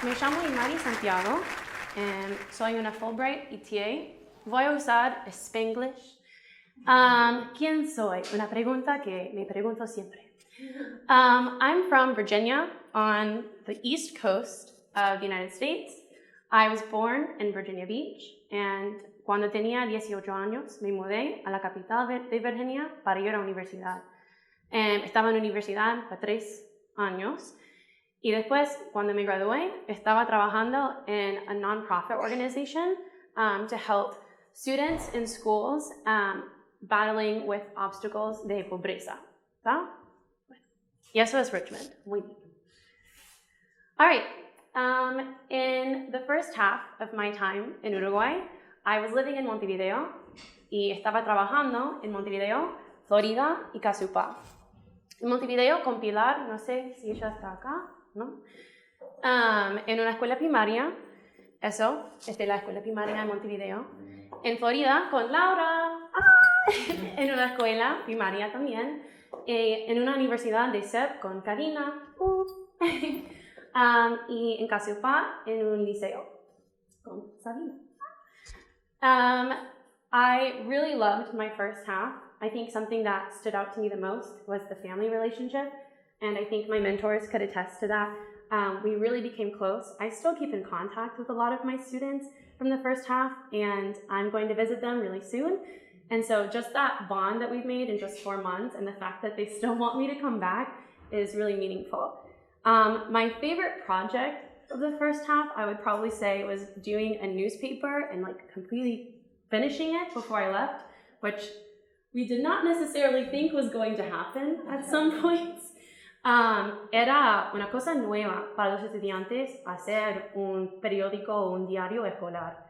Me llamo Imari Santiago, soy una Fulbright ETA. Voy a usar Spanglish. ¿Quién soy? Una pregunta que me pregunto siempre. I'm from Virginia on the East Coast of the United States. I was born in Virginia Beach, and cuando tenía 18 años me mudé a la capital de Virginia para ir a la universidad. Estaba en la universidad por 3 años. Y después, cuando me gradué, estaba trabajando en a non-profit organization to help students in schools battling with obstacles de pobreza. ¿Está? Y eso es Richmond. Muy bien. All right. In the first half of my time in Uruguay, I was living in Montevideo y estaba trabajando en Montevideo, Florida y Casupá. En Montevideo con Pilar, no sé si ella está acá, ¿no? En una escuela primaria, eso, la escuela primaria en Montevideo. En Florida con Laura, en una escuela primaria también. En una universidad de CEP con Karina. Y en Casupá en un liceo con Sabina. I really loved my first half. I think something that stood out to me the most was the family relationship, and I think my mentors could attest to that. We really became close. I still keep in contact with a lot of my students from the first half, and I'm going to visit them really soon. And so just that bond that we've made in just 4 months and the fact that they still want me to come back is really meaningful. My favorite project of the first half, I would probably say, was doing a newspaper and like completely finishing it before I left, which we did not necessarily think was going to happen at some points. Era una cosa nueva para los estudiantes hacer un periódico o un diario escolar.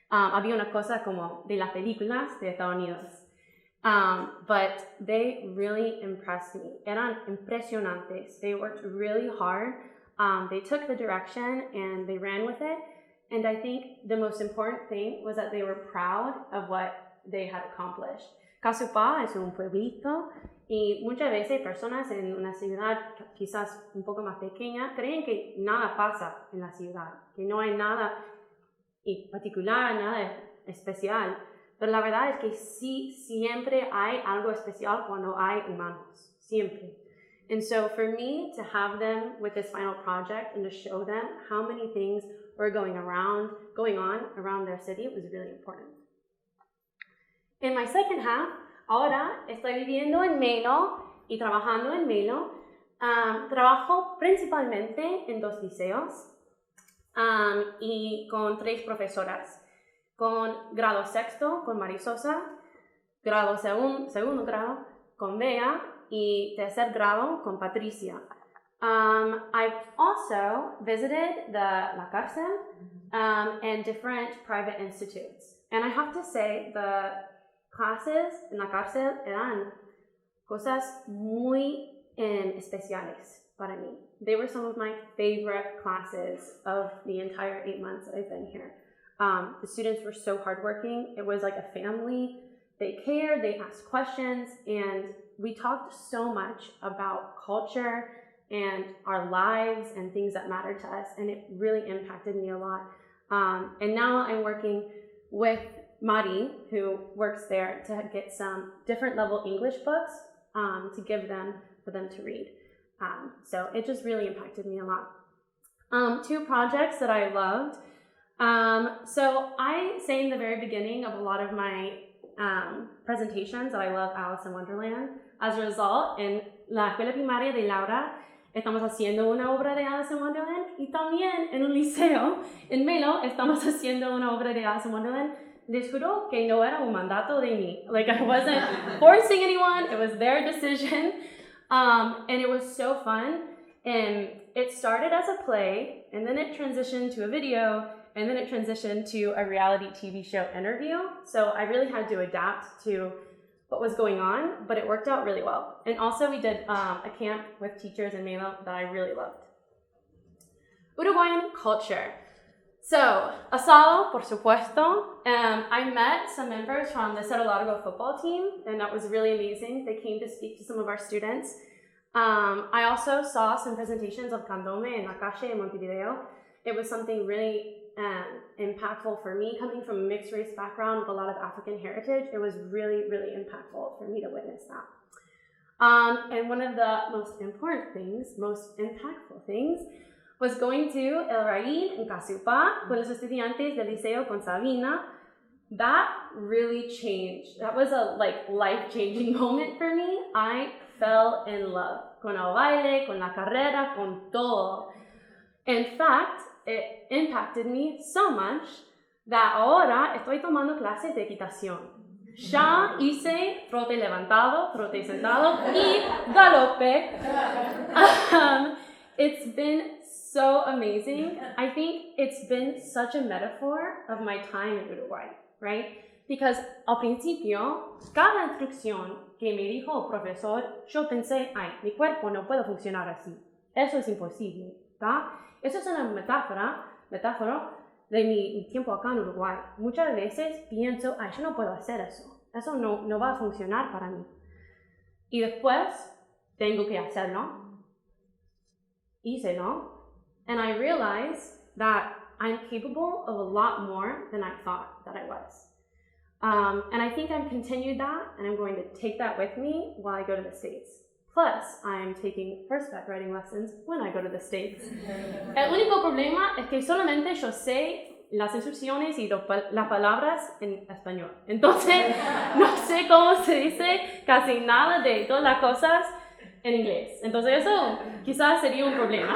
Había una cosa como de las películas de Estados Unidos. But they really impressed me. Eran impresionantes. They worked really hard. They took the direction and they ran with it. And I think the most important thing was that they were proud of what they had accomplished. Casupá es un pueblito y muchas veces personas en una ciudad quizás un poco más pequeña creen que nada pasa en la ciudad, que no hay nada particular, nada especial. Pero la verdad es que sí, siempre hay algo especial cuando hay humanos, siempre. And so for me to have them with this final project and to show them how many things were going on around their city was really important. In my second half, ahora estoy viviendo en Melo y trabajando en Melo. Trabajo principalmente en 2 liceos y con 3 profesoras. Con grado sexto con Marisosa, grado segundo grado con Bea y tercer grado con Patricia. I've also visited la cárcel and different private institutes. And I have to say, the clases en la cárcel eran cosas muy especiales para mí. They were some of my favorite classes of the entire 8 months that I've been here. The students were so hardworking. It was like a family. They cared, they asked questions, and we talked so much about culture and our lives and things that mattered to us, and it really impacted me a lot. And now I'm working with Mari, who works there, to get some different level English books to give them for them to read. So it just really impacted me a lot. 2 projects that I loved. So I say in the very beginning of a lot of my presentations that I love Alice in Wonderland. As a result, en la escuela primaria de Laura estamos haciendo una obra de Alice in Wonderland y también en un liceo, en Melo, estamos haciendo una obra de Alice in Wonderland. Les juro que no era un mandato de mí. Like, I wasn't forcing anyone. It was their decision. And it was so fun. And it started as a play, and then it transitioned to a video, and then it transitioned to a reality TV show interview. So I really had to adapt to what was going on, but it worked out really well. And also we did a camp with teachers in Melo that I really loved. Uruguayan culture. So, asado, por supuesto. I met some members from the Cerro Largo football team, and that was really amazing. They came to speak to some of our students. I also saw some presentations of candombe in la calle in Montevideo, it was something really impactful for me. Coming from a mixed race background with a lot of African heritage, it was really, really impactful for me to witness that. And one of the most important things, most impactful things, was going to El Raín en Casupá con los estudiantes del Liceo con Sabina. That really changed. That was a life-changing moment for me. I fell in love con el baile, con la carrera, con todo. In fact, it impacted me so much that ahora estoy tomando clases de equitación. Ya hice trote levantado, trote sentado y galope. It's been so amazing. I think it's been such a metaphor of my time in Uruguay, right? Because al principio, cada instrucción que me dijo el profesor, yo pensé, ay, mi cuerpo no puede funcionar así. Eso es imposible, ¿tá? Eso es una metáfora de mi tiempo acá en Uruguay. Muchas veces pienso, ay, yo no puedo hacer eso. Eso no va a funcionar para mí. Y después tengo que hacerlo. Hícelo. And I realized that I'm capable of a lot more than I thought that I was. And I think I've continued that, and I'm going to take that with me while I go to the States. Plus, I'm taking horseback riding lessons when I go to the States. El único problema es que solamente yo sé las instrucciones y las palabras en español. Entonces, no sé cómo se dice casi nada de todas las cosas en inglés. Entonces, eso quizás sería un problema.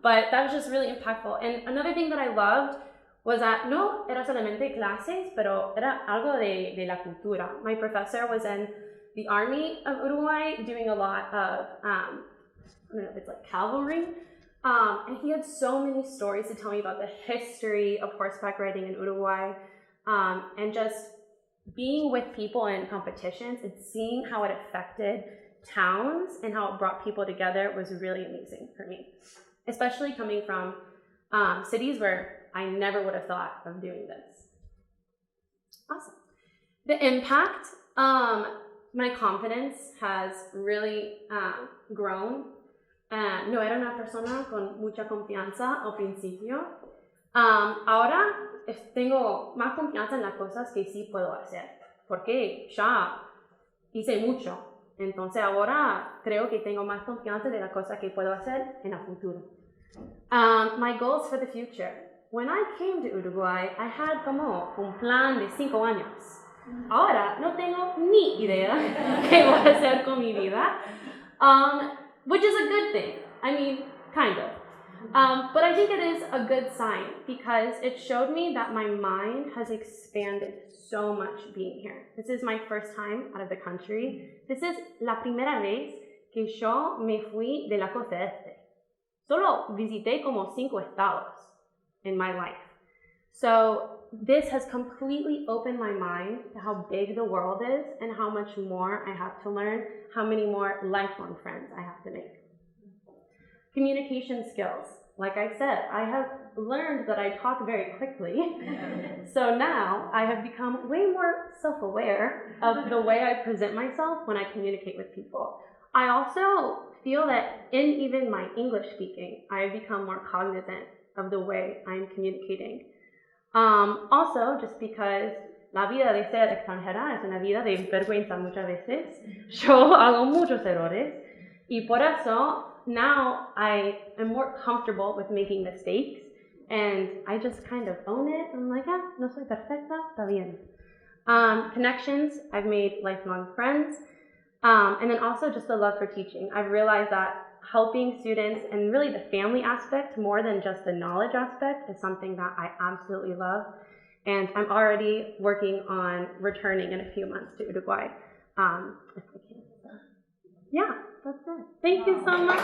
But that was just really impactful. And another thing that I loved was that no era solamente clases, pero era algo de la cultura. My professor was in the army of Uruguay doing a lot of, I don't know if it's like cavalry. And he had so many stories to tell me about the history of horseback riding in Uruguay. And just being with people in competitions and seeing how it affected towns and how it brought people together was really amazing for me. Especially coming from cities where I never would have thought of doing this. Awesome. The impact, my confidence has really grown. No era una persona con mucha confianza al principio. Ahora tengo más confianza en las cosas que sí puedo hacer, porque ya hice mucho. Entonces ahora creo que tengo más confianza de las cosas que puedo hacer en el futuro. My goals for the future. When I came to Uruguay, I had como un plan de 5 años. Ahora no tengo ni idea qué voy a hacer con mi vida, which is a good thing. I mean, kind of. But I think it is a good sign because it showed me that my mind has expanded so much being here. This is my first time out of the country. This is la primera vez que yo me fui de la costa este. Solo visité como 5 estados in my life. So this has completely opened my mind to how big the world is and how much more I have to learn, how many more lifelong friends I have to make. Communication skills. Like I said, I have learned that I talk very quickly. So now I have become way more self-aware of the way I present myself when I communicate with people. I also feel that in even my English speaking, I have become more cognizant of the way I'm communicating. Also, just because la vida de ser extranjera es una vida de vergüenza muchas veces, yo hago muchos errores, y por eso now I am more comfortable with making mistakes, and I just kind of own it. I'm like, no soy perfecta, está bien. Connections, I've made lifelong friends, and then also just the love for teaching. I've realized that helping students and really the family aspect more than just the knowledge aspect is something that I absolutely love, and I'm already working on returning in a few months to Uruguay. If I can. Yeah. That's it. Thank you so much.